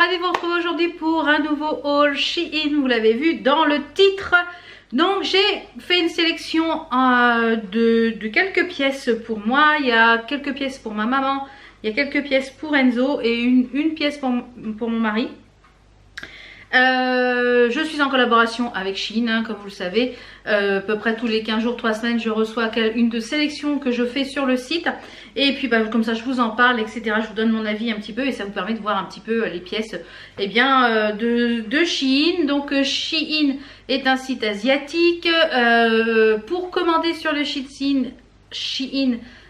ravie de vous retrouver aujourd'hui pour un nouveau haul Shein, vous l'avez vu dans le titre. Donc j'ai fait une sélection de quelques pièces pour moi, il y a quelques pièces pour ma maman, il y a quelques pièces pour Enzo et une pièce pour mon mari. Je suis en collaboration avec Shein, hein, comme vous le savez, à peu près tous les 15 jours, 3 semaines, je reçois une de sélections que je fais sur le site. Et puis bah, comme ça je vous en parle, etc. Je vous donne mon avis un petit peu et ça vous permet de voir un petit peu les pièces de Shein. Donc Shein est un site asiatique. Pour commander sur le Shein,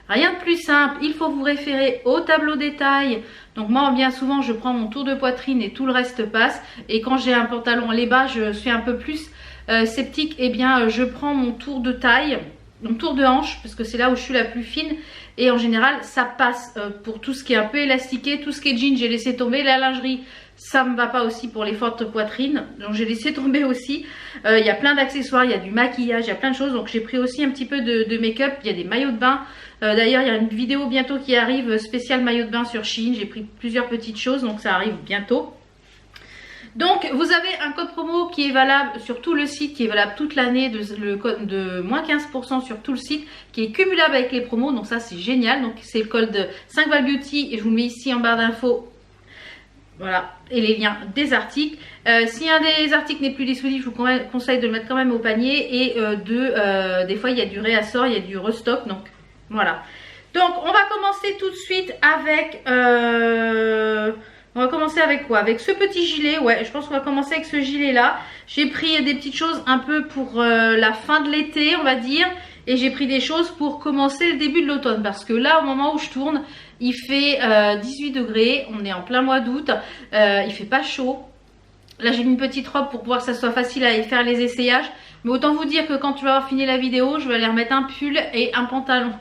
rien de plus simple, il faut vous référer au tableau détail. Donc moi bien souvent je prends mon tour de poitrine et tout le reste passe. Et quand j'ai un pantalon les bas, je suis un peu plus sceptique, et bien je prends mon tour de taille, mon tour de hanche, parce que c'est là où je suis la plus fine. Et en général ça passe pour tout ce qui est un peu élastiqué, tout ce qui est jean j'ai laissé tomber. La lingerie ça me va pas aussi pour les fortes poitrines, donc j'ai laissé tomber aussi. Il y a plein d'accessoires, il y a du maquillage, il y a plein de choses. Donc j'ai pris aussi un petit peu de make-up, il y a des maillots de bain. D'ailleurs il y a une vidéo bientôt qui arrive spéciale maillot de bain sur Shein. J'ai pris plusieurs petites choses, donc ça arrive bientôt. Donc vous avez un code promo qui est valable sur tout le site, qui est valable toute l'année, le code de moins 15% sur tout le site, qui est cumulable avec les promos, donc ça c'est génial. Donc c'est le code 5 Val Beauty et je vous le mets ici en barre d'infos. Voilà, et les liens des articles. Si un des articles n'est plus disponible, je vous conseille de le mettre quand même au panier. Et des fois il y a du réassort, il y a du restock, donc voilà. Donc on va commencer tout de suite avec... on va commencer avec quoi? Avec ce petit gilet. Ouais, je pense qu'on va commencer avec ce gilet là. J'ai pris des petites choses un peu pour la fin de l'été, on va dire. Et j'ai pris des choses pour commencer le début de l'automne. Parce que là, au moment où je tourne, il fait 18 degrés. On est en plein mois d'août. Il fait pas chaud. Là, j'ai mis une petite robe pour pouvoir que ça soit facile à faire les essayages. Mais autant vous dire que quand tu vas avoir fini la vidéo, je vais aller remettre un pull et un pantalon,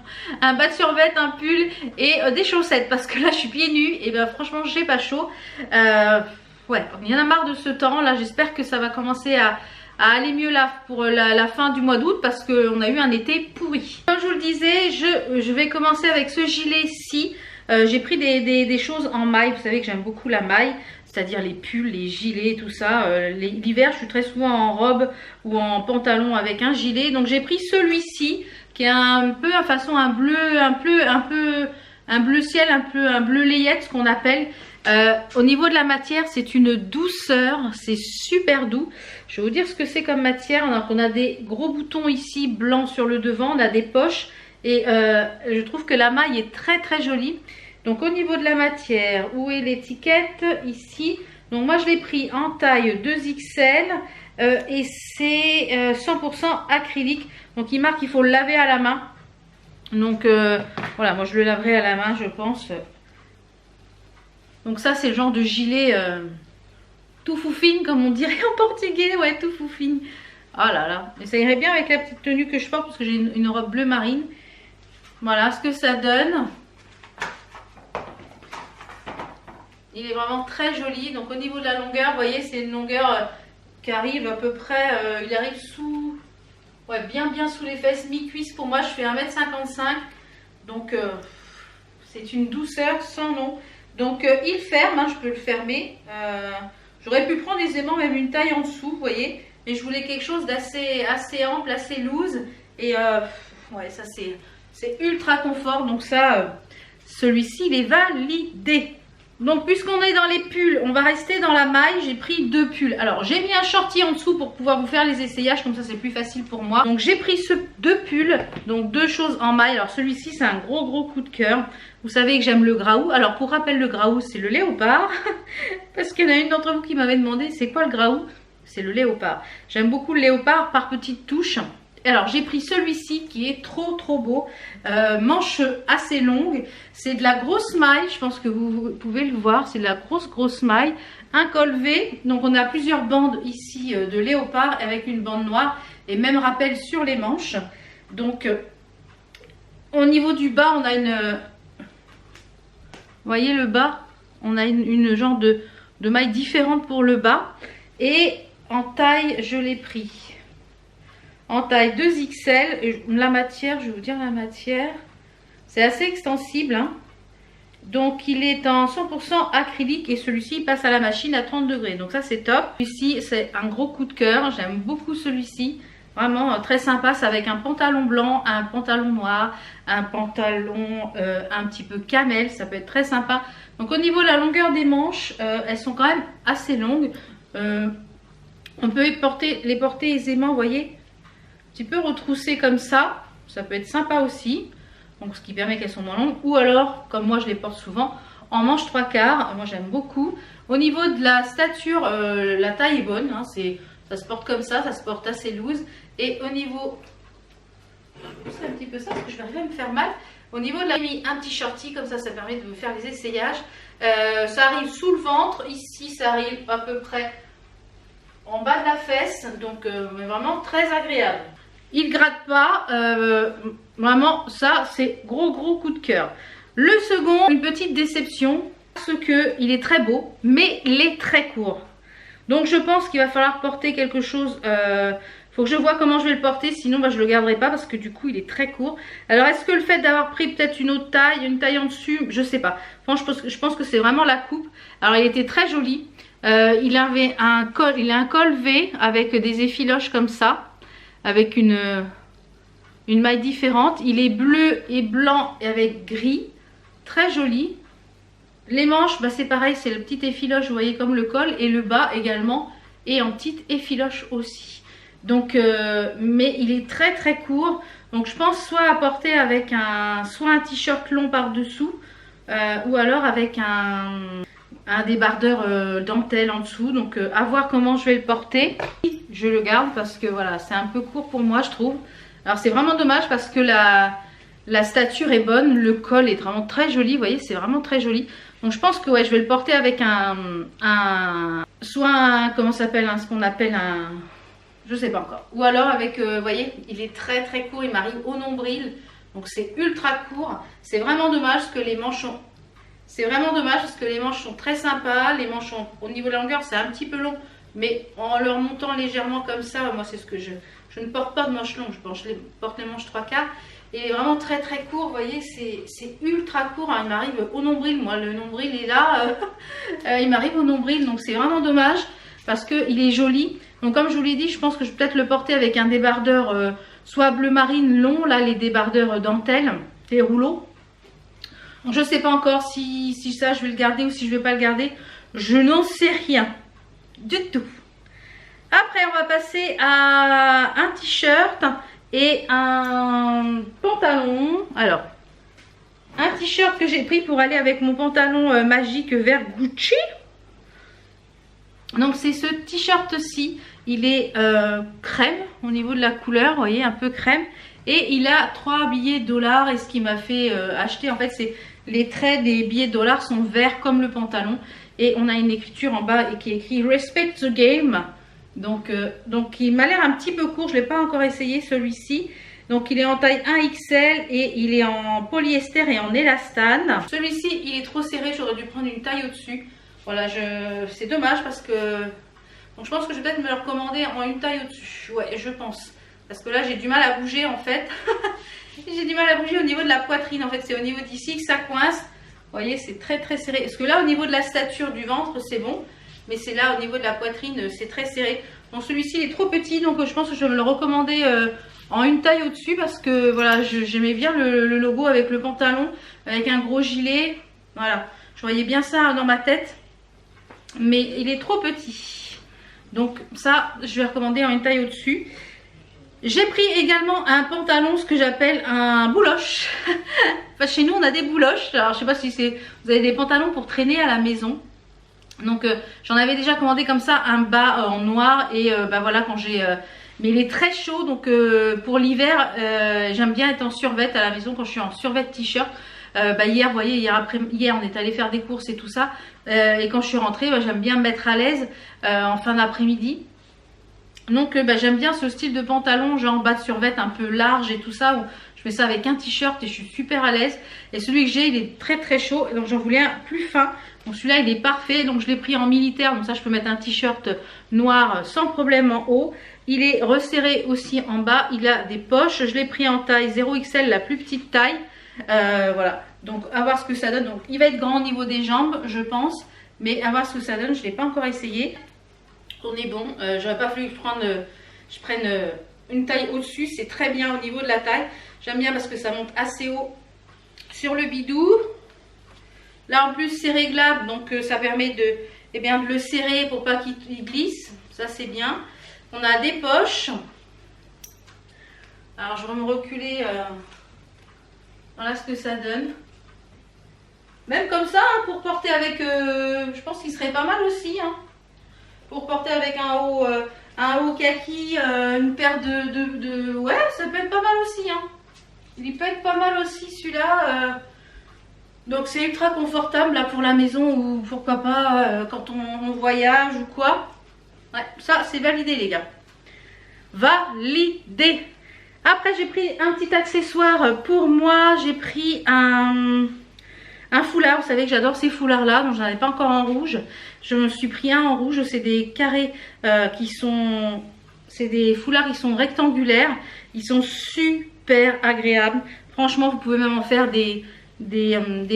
un bas de survêt, un pull et des chaussettes. Parce que là, je suis pieds nus et ben franchement, j'ai pas chaud. Ouais, il y en a marre de ce temps. Là, j'espère que ça va commencer à aller mieux là pour la fin du mois d'août, parce qu'on a eu un été pourri. Comme je vous le disais, je vais commencer avec ce gilet-ci. J'ai pris des choses en maille. Vous savez que j'aime beaucoup la maille, c'est-à-dire les pulls, les gilets, tout ça. L'hiver, je suis très souvent en robe ou en pantalon avec un gilet. Donc j'ai pris celui-ci qui est un peu à façon un bleu ciel, un bleu layette, ce qu'on appelle. Au niveau de la matière, c'est une douceur, c'est super doux. Je vais vous dire ce que c'est comme matière. Donc on a des gros boutons ici blancs sur le devant, on a des poches et je trouve que la maille est très très jolie. Donc au niveau de la matière, où est l'étiquette? Ici. Donc moi je l'ai pris en taille 2XL et c'est 100% acrylique. Donc il marque qu'il faut le laver à la main. Donc voilà, moi je le laverai à la main, je pense. Donc ça c'est le genre de gilet tout foufine, comme on dirait en portugais. Ouais, tout foufine. Oh là là, mais ça irait bien avec la petite tenue que je porte, parce que j'ai une robe bleu marine. Voilà ce que ça donne. Il est vraiment très joli. Donc au niveau de la longueur, vous voyez, c'est une longueur qui arrive à peu près, il arrive sous, ouais, bien sous les fesses, mi-cuisse pour moi. Je fais 1m55, donc c'est une douceur sans nom. Donc il ferme, hein, je peux le fermer. J'aurais pu prendre aisément même une taille en dessous, vous voyez. Mais je voulais quelque chose d'assez ample, assez loose. Et ouais, ça c'est ultra confort. Donc ça, celui-ci, il est validé. Donc puisqu'on est dans les pulls, on va rester dans la maille. J'ai pris 2 pulls. Alors j'ai mis un shorty en dessous pour pouvoir vous faire les essayages, comme ça c'est plus facile pour moi. Donc j'ai pris 2 pulls, donc 2 choses en maille. Alors celui-ci c'est un gros coup de cœur. Vous savez que j'aime le graou. Alors pour rappel, le graou c'est le léopard. Parce qu'il y en a une d'entre vous qui m'avait demandé c'est quoi le graou. C'est le léopard. J'aime beaucoup le léopard par petites touches. Alors j'ai pris celui-ci qui est trop beau, manche assez longue, c'est de la grosse maille, je pense que vous pouvez le voir, c'est de la grosse maille, un col V, donc on a plusieurs bandes ici de léopard avec une bande noire et même rappel sur les manches. Donc au niveau du bas on a une, vous voyez le bas, on a une genre de maille différente pour le bas. Et en taille je l'ai pris en taille 2XL. Et la matière, je vais vous dire la matière, c'est assez extensible, hein. Donc il est en 100% acrylique et celui-ci passe à la machine à 30 degrés. Donc ça c'est top. Celui-ci c'est un gros coup de cœur. J'aime beaucoup celui-ci. Vraiment très sympa. C'est avec un pantalon blanc, un pantalon noir, un pantalon un petit peu camel. Ça peut être très sympa. Donc au niveau de la longueur des manches, elles sont quand même assez longues. On peut les porter aisément, vous voyez. Un petit peu retroussées comme ça. Ça peut être sympa aussi. Donc ce qui permet qu'elles sont moins longues. Ou alors, comme moi je les porte souvent, en manche 3/4. Moi j'aime beaucoup. Au niveau de la stature, la taille est bonne. Hein, ça se porte comme ça se porte assez loose. Et au niveau... C'est un petit peu ça parce que je vais arriver à me faire mal. Au niveau de la... J'ai mis un petit shorty comme ça permet de me faire les essayages. Ça arrive sous le ventre. Ici ça arrive à peu près en bas de la fesse. Donc mais vraiment très agréable. Il gratte pas, vraiment ça c'est gros coup de cœur. Le second, une petite déception parce que il est très beau mais il est très court. Donc je pense qu'il va falloir porter quelque chose, faut que je vois comment je vais le porter, sinon bah, je le garderai pas parce que du coup il est très court. Alors est-ce que le fait d'avoir pris peut-être une autre taille, une taille en dessus, je sais pas. Franchement je pense que c'est vraiment la coupe. Alors il était très joli, il avait un col V avec des effiloches comme ça. Avec une maille différente. Il est bleu et blanc et avec gris. Très joli. Les manches, bah c'est pareil, c'est le petit effiloche, vous voyez comme le col. Et le bas également est en petite effiloche aussi. Donc, mais il est très court. Donc je pense soit à porter avec soit un t-shirt long par-dessous. Ou alors avec un débardeur dentelle en dessous. Donc à voir comment je vais le porter. Je le garde parce que voilà, c'est un peu court pour moi je trouve. Alors c'est vraiment dommage parce que la stature est bonne, le col est vraiment très joli, vous voyez, c'est vraiment très joli. Donc je pense que ouais, je vais le porter avec comment ça s'appelle, ce qu'on appelle un, je sais pas encore. Ou alors avec, vous voyez, il est très court, il m'arrive au nombril. Donc c'est ultra court. C'est vraiment dommage parce que les manches sont... C'est vraiment dommage parce que les manches sont très sympas. Les manches sont, au niveau de la longueur, c'est un petit peu long. Mais en leur montant légèrement comme ça, moi c'est ce que je ne porte pas de manches longues. Je porte les manches 3/4. Et vraiment très court, vous voyez, c'est ultra court. Hein, il m'arrive au nombril. Moi le nombril est là. Il m'arrive au nombril. Donc c'est vraiment dommage parce qu'il est joli. Donc comme je vous l'ai dit, je pense que je vais peut-être le porter avec un débardeur soit bleu marine long. Là les débardeurs dentelle, les rouleaux. Donc je ne sais pas encore si ça je vais le garder ou si je ne vais pas le garder. Je n'en sais rien du tout. Après on va passer à un t-shirt et un pantalon. Alors un t-shirt que j'ai pris pour aller avec mon pantalon magique vert Gucci. Donc c'est ce t-shirt-ci. Il est crème au niveau de la couleur, vous voyez, un peu crème. Et il a 3 billets de dollars. Et ce qui m'a fait acheter, en fait, c'est les traits des billets de dollars sont verts comme le pantalon. Et on a une écriture en bas qui est écrit Respect the game. Donc il m'a l'air un petit peu court. Je ne l'ai pas encore essayé celui-ci. Donc il est en taille 1XL et il est en polyester et en élastane. Celui-ci, il est trop serré. J'aurais dû prendre une taille au-dessus. Voilà, c'est dommage parce que... Donc je pense que je vais peut-être me le recommander en une taille au-dessus. Ouais, je pense. Parce que là, j'ai du mal à bouger en fait. J'ai du mal à bouger au niveau de la poitrine. En fait, c'est au niveau d'ici que ça coince. Vous voyez, c'est très serré. Parce que là, au niveau de la stature du ventre, c'est bon. Mais c'est là, au niveau de la poitrine, c'est très serré. Donc celui-ci, il est trop petit. Donc je pense que je vais me le recommander en une taille au-dessus. Parce que voilà, j'aimais bien le logo avec le pantalon. Avec un gros gilet. Voilà, je voyais bien ça dans ma tête. Mais il est trop petit. Donc ça, je vais recommander en une taille au-dessus. J'ai pris également un pantalon, ce que j'appelle un bouloche. Enfin, chez nous, on a des bouloches. Alors, je sais pas si vous avez des pantalons pour traîner à la maison. Donc, j'en avais déjà commandé comme ça, un bas en noir. Et bah voilà, quand j'ai... mais il est très chaud, donc pour l'hiver, j'aime bien être en survêt à la maison quand je suis en survêt t-shirt. Bah hier, vous voyez, hier, on est allé faire des courses et tout ça. Et quand je suis rentrée, bah, j'aime bien me mettre à l'aise en fin d'après-midi. Donc bah, j'aime bien ce style de pantalon, genre en bas de survêt un peu large et tout ça, où je fais ça avec un t-shirt et je suis super à l'aise. Et celui que j'ai, il est très chaud, donc j'en voulais un plus fin. Donc celui-là, il est parfait, donc je l'ai pris en militaire, donc ça je peux mettre un t-shirt noir sans problème en haut. Il est resserré aussi en bas, il a des poches, je l'ai pris en taille 0XL, la plus petite taille. Voilà, donc à voir ce que ça donne. Donc il va être grand au niveau des jambes, je pense, mais à voir ce que ça donne. Je ne l'ai pas encore essayé. On est bon. J'aurais pas fallu que je prenne une taille au-dessus. C'est très bien au niveau de la taille. J'aime bien parce que ça monte assez haut sur le bidou. Là en plus c'est réglable, donc ça permet de le serrer pour pas qu'il glisse. Ça c'est bien. On a des poches. Alors je vais me reculer. Voilà ce que ça donne. Même comme ça, hein, pour porter avec, je pense qu'il serait pas mal aussi. Hein, pour porter avec un haut kaki, une paire de... Ouais, ça peut être pas mal aussi. Hein. Il peut être pas mal aussi celui-là. Donc c'est ultra confortable là pour la maison ou pourquoi pas quand on voyage ou quoi. Ouais, ça c'est validé les gars. Validé. Après j'ai pris un petit accessoire pour moi. J'ai pris un foulard. Vous savez que j'adore ces foulards là. Donc j'en ai pas encore en rouge. Je me suis pris un en rouge. C'est des carrés qui sont... C'est des foulards qui sont rectangulaires. Ils sont super agréables. Franchement vous pouvez même en faire des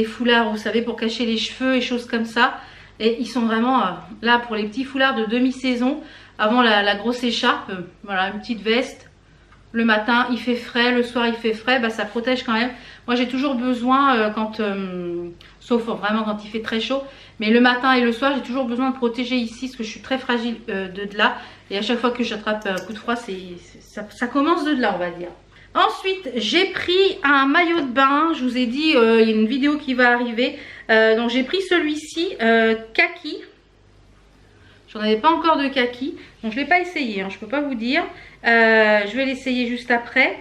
foulards, vous savez, pour cacher les cheveux et choses comme ça. Et ils sont vraiment là pour les petits foulards de demi-saison. Avant la grosse écharpe. Voilà, une petite veste. Le matin il fait frais, le soir il fait frais, bah, ça protège quand même. Moi j'ai toujours besoin sauf vraiment quand il fait très chaud, mais le matin et le soir j'ai toujours besoin de protéger ici parce que je suis très fragile de là. Et à chaque fois que j'attrape un coup de froid, ça commence de là on va dire. Ensuite j'ai pris un maillot de bain, je vous ai dit il y a une vidéo qui va arriver. Donc j'ai pris celui-ci kaki. J'en avais pas encore de kaki, donc je ne l'ai pas essayé, hein, je peux pas vous dire. Je vais l'essayer juste après.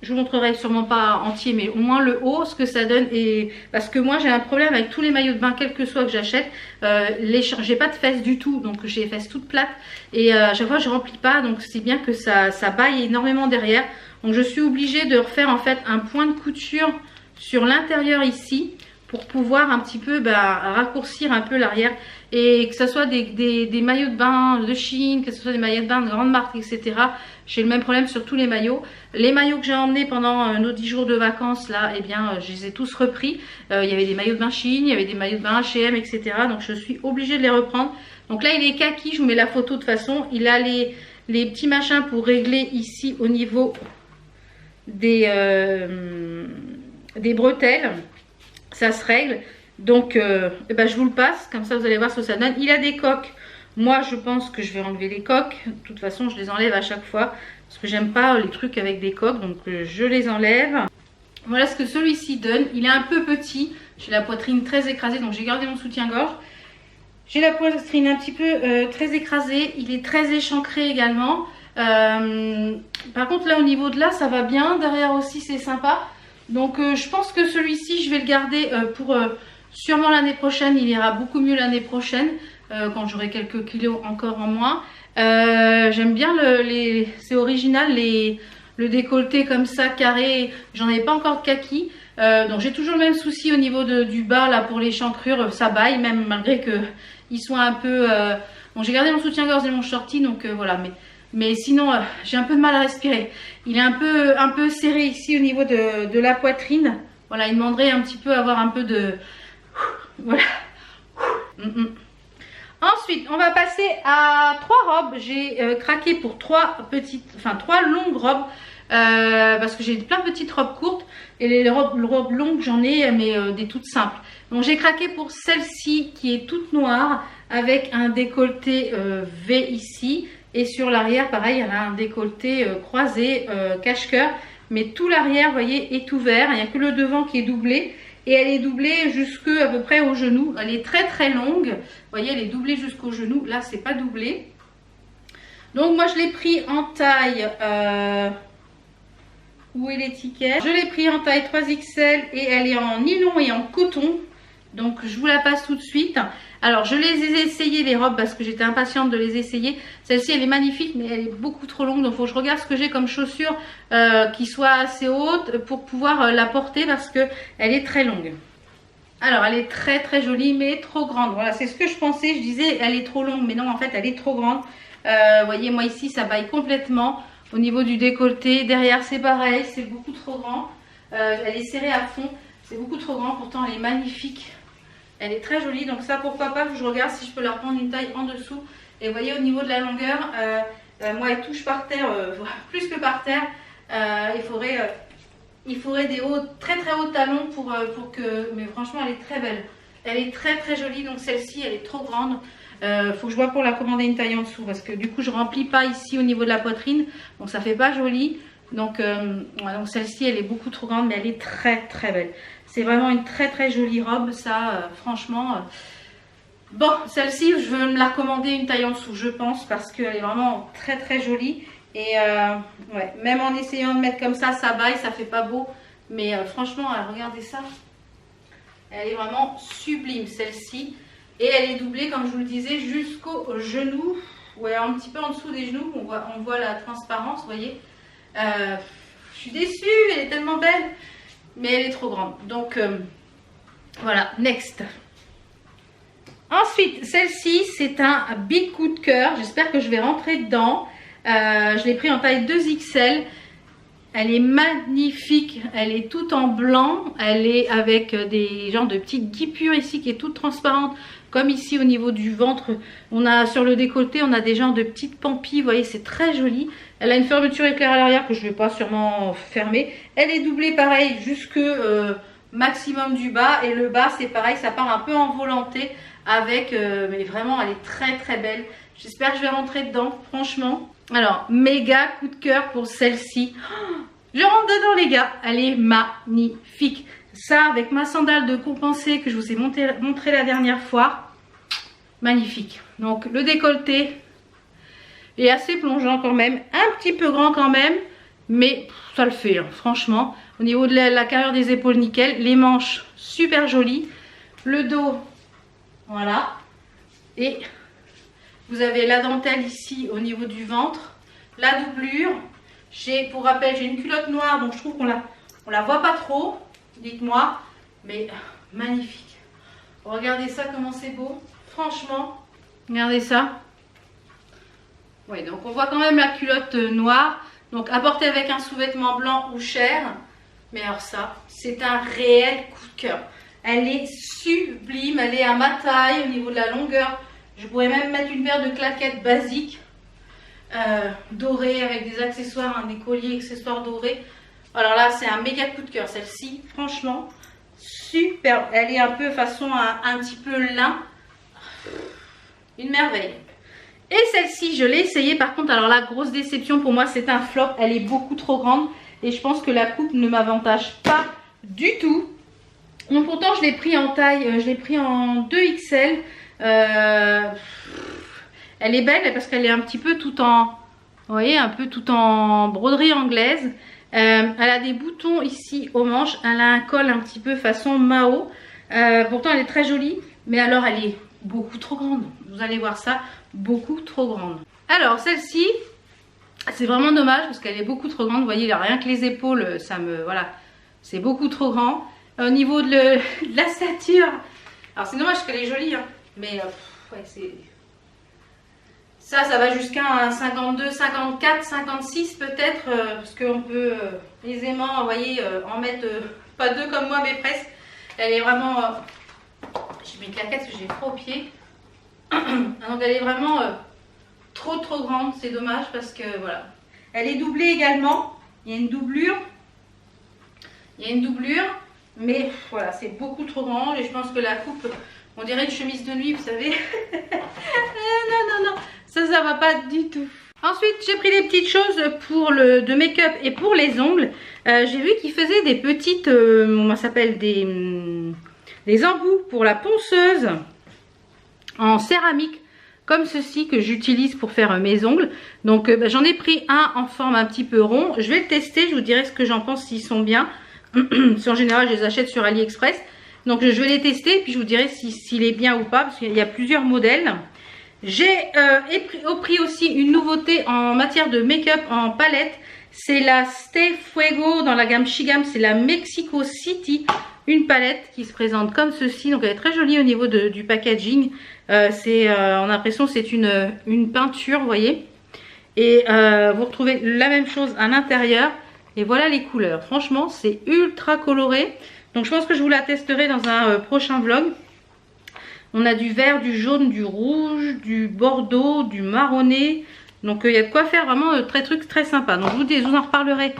Je vous montrerai sûrement pas entier, mais au moins le haut, ce que ça donne. Et parce que moi j'ai un problème avec tous les maillots de bain, quel que soit que j'achète. J'ai pas de fesses du tout, donc j'ai les fesses toutes plates. Et à chaque fois je remplis pas, donc c'est bien que ça baille énormément derrière. Donc je suis obligée de refaire en fait un point de couture sur l'intérieur ici, pour pouvoir un petit peu raccourcir un peu l'arrière. Et que ce soit des maillots de bain de Shein, que ce soit des maillots de bain de grandes marques, etc. J'ai le même problème sur tous les maillots. Les maillots que j'ai emmenés pendant nos 10 jours de vacances, là, eh bien, je les ai tous repris. Il y avait des maillots de bain Shein, il y avait des maillots de bain H&M, etc. Donc je suis obligée de les reprendre. Donc là, il est kaki, je vous mets la photo de toute façon. Il a les petits machins pour régler ici au niveau des bretelles. Ça se règle. Donc je vous le passe, comme ça vous allez voir ce que ça donne. Il a des coques. Moi je pense que je vais enlever les coques. De toute façon je les enlève à chaque fois, parce que j'aime pas les trucs avec des coques. Donc je les enlève. Voilà ce que celui-ci donne. Il est un peu petit. J'ai la poitrine très écrasée, donc j'ai gardé mon soutien-gorge. J'ai la poitrine un petit peu très écrasée. Il est très échancré également. Par contre là au niveau de là ça va bien. Derrière aussi c'est sympa. Donc je pense que celui-ci je vais le garder pour sûrement l'année prochaine. Il ira beaucoup mieux l'année prochaine quand j'aurai quelques kilos encore en moins. J'aime bien c'est original le décolleté comme ça carré. J'en avais pas encore de kaki. Donc j'ai toujours le même souci au niveau du bas là pour l'échancrure. Ça baille même malgré que ils soient un peu... Bon j'ai gardé mon soutien-gorge et mon shorty donc voilà. Mais sinon j'ai un peu de mal à respirer. Il est un peu serré ici au niveau de la poitrine. Voilà, il demanderait un petit peu avoir un peu de... Voilà. Ensuite, on va passer à 3 robes. J'ai craqué pour 3 longues robes. Parce que j'ai plein de petites robes courtes. Et les robes longues, j'en ai, mais des toutes simples. Donc j'ai craqué pour celle-ci qui est toute noire. Avec un décolleté V ici. Et sur l'arrière, pareil, elle a un décolleté croisé, cache-cœur. Mais tout l'arrière, vous voyez, est ouvert. Il n'y a que le devant qui est doublé. Et elle est doublée jusque à peu près au genou. Elle est très très longue. Vous voyez, elle est doublée jusqu'au genou. Là, c'est pas doublé. Donc moi, je l'ai pris en taille... où est l'étiquette? Je l'ai pris en taille 3XL et elle est en nylon et en coton. Donc je vous la passe tout de suite. Alors je les ai essayées les robes parce que j'étais impatiente de les essayer. Celle-ci elle est magnifique mais elle est beaucoup trop longue. Donc il faut que je regarde ce que j'ai comme chaussure qui soit assez haute pour pouvoir la porter parce que elle est très longue. Alors elle est très très jolie mais trop grande. Voilà, c'est ce que je pensais. Je disais elle est trop longue mais non en fait elle est trop grande. Vous voyez moi ici ça baille complètement au niveau du décolleté. Derrière c'est pareil, c'est beaucoup trop grand. Elle est serrée à fond, c'est beaucoup trop grand, pourtant elle est magnifique. Elle est très jolie, donc ça pourquoi pas, je regarde si je peux la prendre une taille en dessous. Et vous voyez au niveau de la longueur, moi elle touche par terre, plus que par terre. Il faudrait des hauts, très très hauts talons pour que... Mais franchement elle est très belle. Elle est très très jolie, donc celle-ci elle est trop grande. Faut que je vois pour la commander une taille en dessous parce que du coup je remplis pas ici au niveau de la poitrine, donc ça fait pas joli. Donc, donc celle-ci elle est beaucoup trop grande, mais elle est très très belle. C'est vraiment une très très jolie robe, ça franchement. Bon, celle-ci je veux me la recommander une taille en dessous, je pense, parce qu'elle est vraiment très très jolie. Et ouais, même en essayant de mettre comme ça baille, ça fait pas beau. Mais franchement, regardez ça. Elle est vraiment sublime celle-ci. Et elle est doublée, comme je vous le disais, jusqu'au genou. Ouais, un petit peu en dessous des genoux, on voit la transparence, vous voyez. Je suis déçue, elle est tellement belle. Mais elle est trop grande. Donc voilà, next. Ensuite, celle-ci, c'est un big coup de cœur. J'espère que je vais rentrer dedans. Je l'ai pris en taille 2XL. Elle est magnifique. Elle est toute en blanc. Elle est avec des genres de petites guipures ici qui est toute transparente. Comme ici au niveau du ventre. On a sur le décolleté, on a des genres de petites pampilles. Vous voyez, c'est très joli. Elle a une fermeture éclair à l'arrière que je ne vais pas sûrement fermer. Elle est doublée pareil jusque maximum du bas. Et le bas, c'est pareil, ça part un peu en volanté. Avec, mais vraiment elle est très très belle. J'espère que je vais rentrer dedans, franchement. Alors, méga coup de cœur pour celle-ci. Je rentre dedans les gars, elle est magnifique. Ça avec ma sandale de compensé que je vous ai montré la dernière fois. Magnifique. Donc le décolleté est assez plongeant quand même. Un petit peu grand quand même, mais ça le fait hein, franchement. Au niveau de la carrure des épaules, nickel. Les manches, super jolies. Le dos... Voilà, et vous avez la dentelle ici au niveau du ventre, la doublure. Pour rappel, j'ai une culotte noire, donc je trouve qu'on la voit pas trop, dites-moi, mais magnifique. Regardez ça, comment c'est beau, franchement, regardez ça. Oui, donc on voit quand même la culotte noire, donc à porter avec un sous-vêtement blanc ou chair, mais alors ça, c'est un réel coup de cœur. Elle est sublime, elle est à ma taille au niveau de la longueur. Je pourrais même mettre une paire de claquettes basiques dorées avec des accessoires, des colliers accessoires dorés. Alors là, c'est un méga coup de cœur celle-ci, franchement, super. Elle est un peu façon un petit peu lin, une merveille. Et celle-ci, je l'ai essayée. Par contre, alors la grosse déception pour moi, c'est un flop. Elle est beaucoup trop grande et je pense que la coupe ne m'avantage pas du tout. Donc pourtant je l'ai pris en taille, je l'ai pris en 2XL. Elle est belle parce qu'elle est un petit peu tout en, vous voyez, un peu tout en broderie anglaise. Elle a des boutons ici aux manches. Elle a un col un petit peu façon Mao. Pourtant elle est très jolie, mais alors elle est beaucoup trop grande. Vous allez voir ça, beaucoup trop grande. Alors celle-ci, c'est vraiment dommage parce qu'elle est beaucoup trop grande. Vous voyez, rien que les épaules, ça me, voilà, c'est beaucoup trop grand. Au niveau de la stature, alors c'est dommage qu'elle est jolie, hein, mais ouais, c'est... Ça va jusqu'à 52, 54, 56 peut-être, parce qu'on peut aisément, vous voyez, en mettre, pas deux comme moi, mais presque. Elle est vraiment... j'ai mes claquettes parce que j'ai froid aux pieds. Donc elle est vraiment trop grande, c'est dommage parce que voilà. Elle est doublée également, il y a une doublure. Mais voilà, c'est beaucoup trop grand et je pense que la coupe, on dirait une chemise de nuit, vous savez. Non, ça va pas du tout. Ensuite, j'ai pris des petites choses pour de make-up et pour les ongles. J'ai vu qu'ils faisaient des petites, comment ça s'appelle, des embouts pour la ponceuse en céramique, comme ceci que j'utilise pour faire mes ongles. Donc j'en ai pris un en forme un petit peu rond. Je vais le tester, je vous dirai ce que j'en pense, s'ils sont bien. En général, je les achète sur AliExpress. Donc, je vais les tester. Puis, je vous dirai s'il est bien ou pas. Parce qu'il y a plusieurs modèles. J'ai pris aussi une nouveauté en matière de make-up en palette. C'est la Stay Fuego dans la gamme Shigam. C'est la Mexico City. Une palette qui se présente comme ceci. Donc, elle est très jolie au niveau du packaging. On a l'impression que c'est une peinture, vous voyez. Et vous retrouvez la même chose à l'intérieur. Et voilà les couleurs. Franchement, c'est ultra coloré. Donc je pense que je vous la testerai dans un prochain vlog. On a du vert, du jaune, du rouge, du bordeaux, du marronné. Donc il y a de quoi faire vraiment truc très sympa. Donc je vous en reparlerai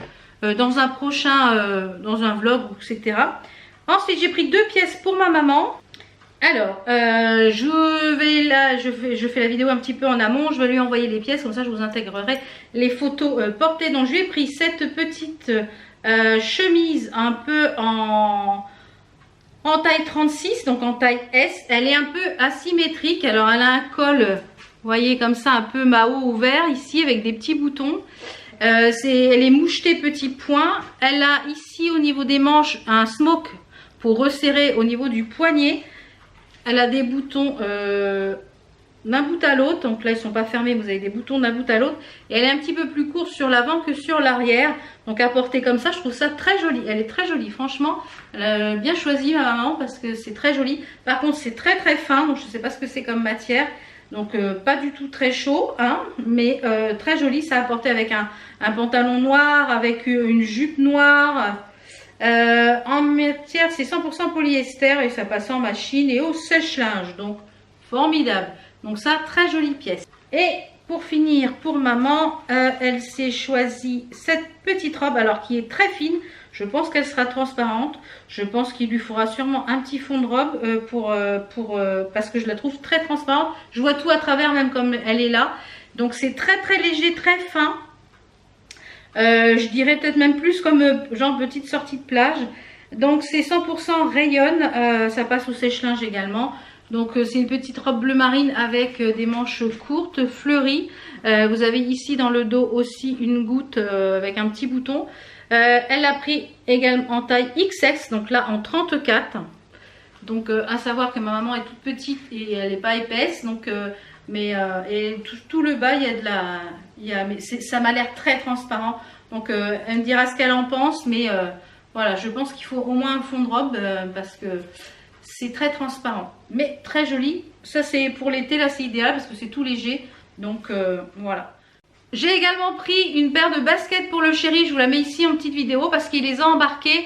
dans un prochain, dans un vlog, etc. Ensuite j'ai pris 2 pièces pour ma maman. Alors, je fais la vidéo un petit peu en amont, je vais lui envoyer les pièces, comme ça je vous intégrerai les photos portées. Donc je lui ai pris cette petite chemise un peu en taille 36, donc en taille S. Elle est un peu asymétrique, alors elle a un col, vous voyez comme ça, un peu Mao ouvert ici avec des petits boutons. Elle est mouchetée petits points. Elle a ici au niveau des manches un smoke pour resserrer au niveau du poignet. Elle a des boutons d'un bout à l'autre. Donc là, ils ne sont pas fermés. Vous avez des boutons d'un bout à l'autre. Et elle est un petit peu plus courte sur l'avant que sur l'arrière. Donc à porter comme ça, je trouve ça très joli. Elle est très jolie. Franchement, elle a bien choisi ma maman parce que c'est très joli. Par contre, c'est très très fin. Donc je ne sais pas ce que c'est comme matière. Donc pas du tout très chaud. Hein, mais très joli. Ça a porté avec un pantalon noir, avec une jupe noire. En matière c'est 100% polyester et ça passe en machine et au sèche-linge, donc formidable. Donc ça, très jolie pièce. Et pour finir, pour maman, elle s'est choisie cette petite robe, alors qui est très fine. Je pense qu'elle sera transparente. Je pense qu'il lui faudra sûrement un petit fond de robe parce que je la trouve très transparente. Je vois tout à travers même comme elle est là. Donc c'est très très léger, très fin. Je dirais peut-être même plus comme genre petite sortie de plage. Donc c'est 100% rayonne, ça passe au sèche-linge également. Donc c'est une petite robe bleu marine avec des manches courtes, fleuries. Vous avez ici dans le dos aussi une goutte avec un petit bouton. Elle a pris également en taille XS, donc là en 34. Donc à savoir que ma maman est toute petite et elle n'est pas épaisse. Donc et tout le bas, il y a de la, mais ça m'a l'air très transparent. Donc elle me dira ce qu'elle en pense, mais voilà, je pense qu'il faut au moins un fond de robe parce que c'est très transparent, mais très joli. Ça c'est pour l'été, là c'est idéal parce que c'est tout léger. Donc voilà. J'ai également pris une paire de baskets pour le chéri, je vous la mets ici en petite vidéo parce qu'il les a embarqués,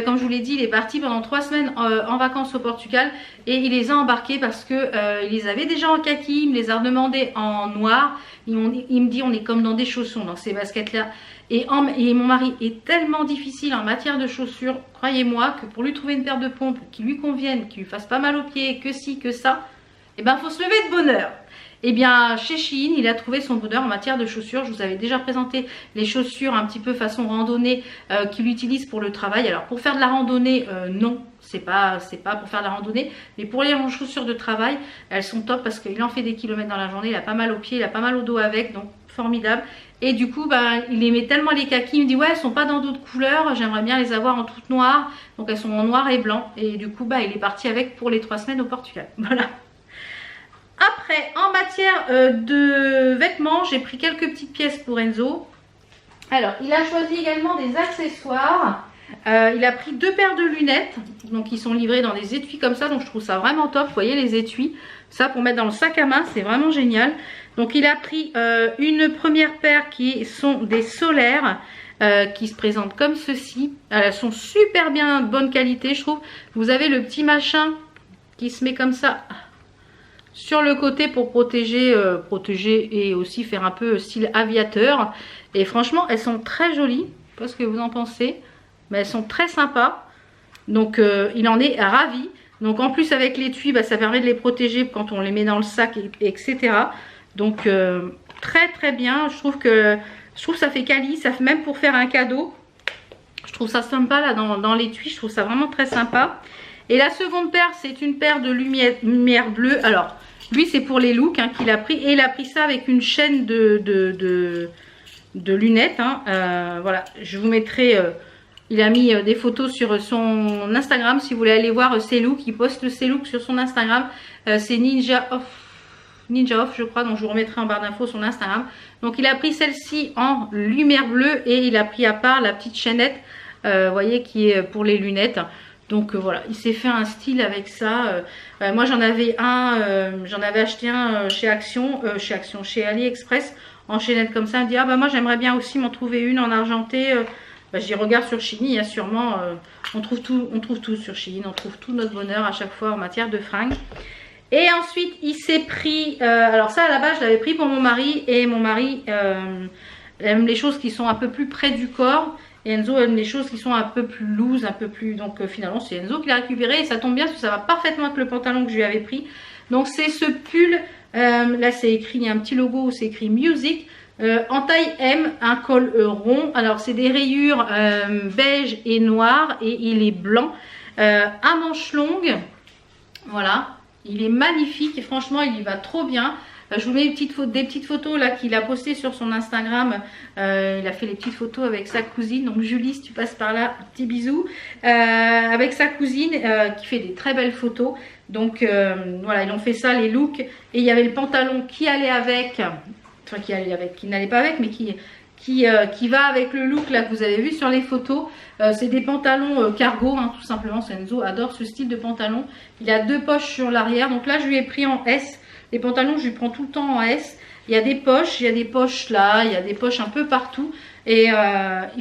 comme je vous l'ai dit, il est parti pendant 3 semaines en vacances au Portugal et il les a embarqués parce que il les avait déjà en kaki, il me les a redemandés en noir, il me dit on est comme dans des chaussons dans ces baskets là et mon mari est tellement difficile en matière de chaussures, croyez-moi que pour lui trouver une paire de pompes qui lui convienne, qui lui fasse pas mal aux pieds, que ci, que ça, et ben faut se lever de bonne heure. Et bien chez Shein, il a trouvé son bonheur en matière de chaussures. Je vous avais déjà présenté les chaussures un petit peu façon randonnée qu'il utilise pour le travail. Alors pour faire de la randonnée, non, c'est pas pour faire de la randonnée. Mais pour les chaussures de travail, elles sont top parce qu'il en fait des kilomètres dans la journée. Il a pas mal aux pieds, il a pas mal au dos avec, donc formidable. Et du coup, il aimait tellement les kakis. Il me dit ouais, elles sont pas dans d'autres couleurs. J'aimerais bien les avoir en toutes noires. Donc elles sont en noir et blanc. Et du coup, il est parti avec pour les 3 semaines au Portugal. Voilà. Après, en matière de vêtements, j'ai pris quelques petites pièces pour Enzo. Alors, il a choisi également des accessoires. Il a pris 2 paires de lunettes. Donc, ils sont livrés dans des étuis comme ça. Donc, je trouve ça vraiment top. Vous voyez les étuis. Ça, pour mettre dans le sac à main, c'est vraiment génial. Donc, il a pris une première paire qui sont des solaires. Qui se présentent comme ceci. Elles sont super bien de bonne qualité, je trouve. Vous avez le petit machin qui se met comme ça sur le côté pour protéger et aussi faire un peu style aviateur. Et franchement, elles sont très jolies. Je sais pas ce que vous en pensez, mais elles sont très sympas. Donc il en est ravi. Donc en plus avec l'étui, ça permet de les protéger quand on les met dans le sac, etc. Donc très très bien. Je trouve que ça fait quali, ça fait même pour faire un cadeau. Je trouve ça sympa là dans l'étui. Je trouve ça vraiment très sympa. Et la seconde paire, c'est une paire de lumière bleue. Alors, lui, c'est pour les looks qu'il a pris. Et il a pris ça avec une chaîne de lunettes. Voilà, je vous mettrai... il a mis des photos sur son Instagram. Si vous voulez aller voir ses looks, il poste ses looks sur son Instagram. C'est Ninja Off, je crois. Donc, je vous remettrai en barre d'infos son Instagram. Donc, il a pris celle-ci en lumière bleue. Et il a pris à part la petite chaînette, vous voyez, qui est pour les lunettes. Donc voilà, il s'est fait un style avec ça. Moi j'en avais acheté un chez AliExpress en chaînette comme ça. Il me dit ah moi j'aimerais bien aussi m'en trouver une en argenté. Bah, j'y regarde sur Shein, il y a sûrement, on trouve tout sur Shein, on trouve tout notre bonheur à chaque fois en matière de fringues. Et ensuite, il s'est pris, alors ça à la base, je l'avais pris pour mon mari, et mon mari aime les choses qui sont un peu plus près du corps, et Enzo aime les choses qui sont un peu plus loose, un peu plus, donc finalement c'est Enzo qui l'a récupéré, et ça tombe bien parce que ça va parfaitement avec le pantalon que je lui avais pris. Donc c'est ce pull, là c'est écrit, il y a un petit logo où c'est écrit Music, en taille M, un col rond. Alors c'est des rayures beige et noir, et il est blanc, à manches longues, voilà. Il est magnifique et franchement il y va trop bien. Je vous mets des petites photos là qu'il a postées sur son Instagram. Il a fait les petites photos avec sa cousine. Donc Julie, si tu passes par là, petit bisou. Avec sa cousine qui fait des très belles photos. Donc voilà, ils ont fait ça, les looks. Et il y avait le pantalon qui allait avec. Enfin qui n'allait pas avec, mais qui va avec le look là que vous avez vu sur les photos. C'est des pantalons cargo, hein, tout simplement. Enzo adore ce style de pantalon. Il a 2 poches sur l'arrière. Donc là je lui ai pris en S. Les pantalons je lui prends tout le temps en S. Il y a des poches là, il y a des poches un peu partout. Et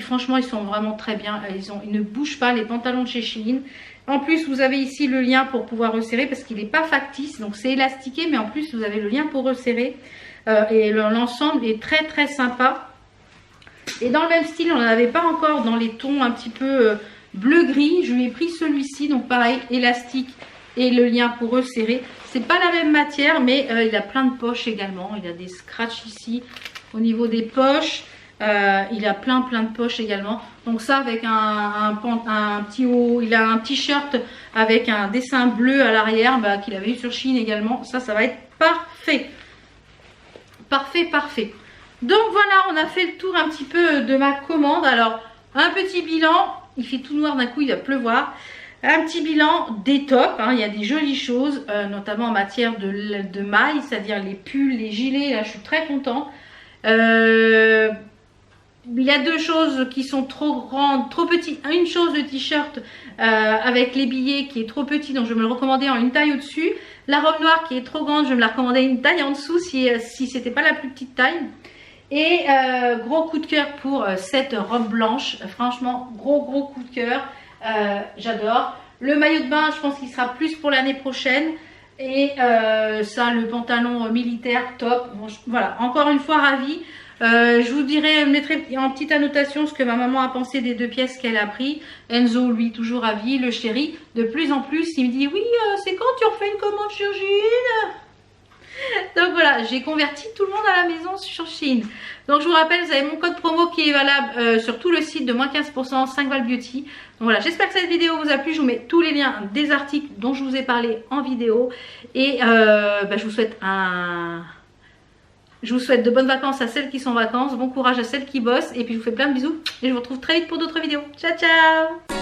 franchement ils sont vraiment très bien. Ils ne bougent pas, les pantalons de chez Shein. En plus vous avez ici le lien pour pouvoir resserrer parce qu'il n'est pas factice. Donc c'est élastiqué, mais en plus vous avez le lien pour resserrer. Et l'ensemble est très très sympa. Et dans le même style, on n'en avait pas encore dans les tons un petit peu bleu-gris. Je lui ai pris celui-ci, donc pareil, élastique et le lien pour resserrer. C'est pas la même matière, mais il a plein de poches également. Il a des scratchs ici au niveau des poches. Il a plein de poches également. Donc ça avec un petit haut, il a un t-shirt avec un dessin bleu à l'arrière qu'il avait eu sur Shein également. Ça va être parfait. Parfait. Donc voilà, on a fait le tour un petit peu de ma commande. Alors, un petit bilan. Il fait tout noir d'un coup, il va pleuvoir. Un petit bilan des tops. Hein, il y a des jolies choses, notamment en matière de mailles, c'est-à-dire les pulls, les gilets. Là, je suis très contente. Il y a 2 choses qui sont trop grandes, trop petites. Une chose, le t-shirt avec les billets qui est trop petit, donc je vais me le recommander en une taille au-dessus. La robe noire qui est trop grande, je vais me la recommander une taille en dessous si c'était pas la plus petite taille. Et gros coup de cœur pour cette robe blanche. Franchement, gros coup de cœur. J'adore. Le maillot de bain, je pense qu'il sera plus pour l'année prochaine. Et ça, le pantalon militaire, top. Bon, voilà, encore une fois, ravie. Je vous dirai, mettrai en petite annotation ce que ma maman a pensé des 2 pièces qu'elle a pris. Enzo, lui, toujours ravi. Le chéri, de plus en plus, il me dit oui, c'est quand tu refais une commande sur Shein? Donc voilà, j'ai converti tout le monde à la maison sur Shein. Donc je vous rappelle, vous avez mon code promo qui est valable sur tout le site de moins 15%, 5 Val Beauty. Donc voilà, j'espère que cette vidéo vous a plu. Je vous mets tous les liens des articles dont je vous ai parlé en vidéo. Et je vous souhaite de bonnes vacances à celles qui sont en vacances. Bon courage à celles qui bossent. Et puis je vous fais plein de bisous. Et je vous retrouve très vite pour d'autres vidéos. Ciao, ciao!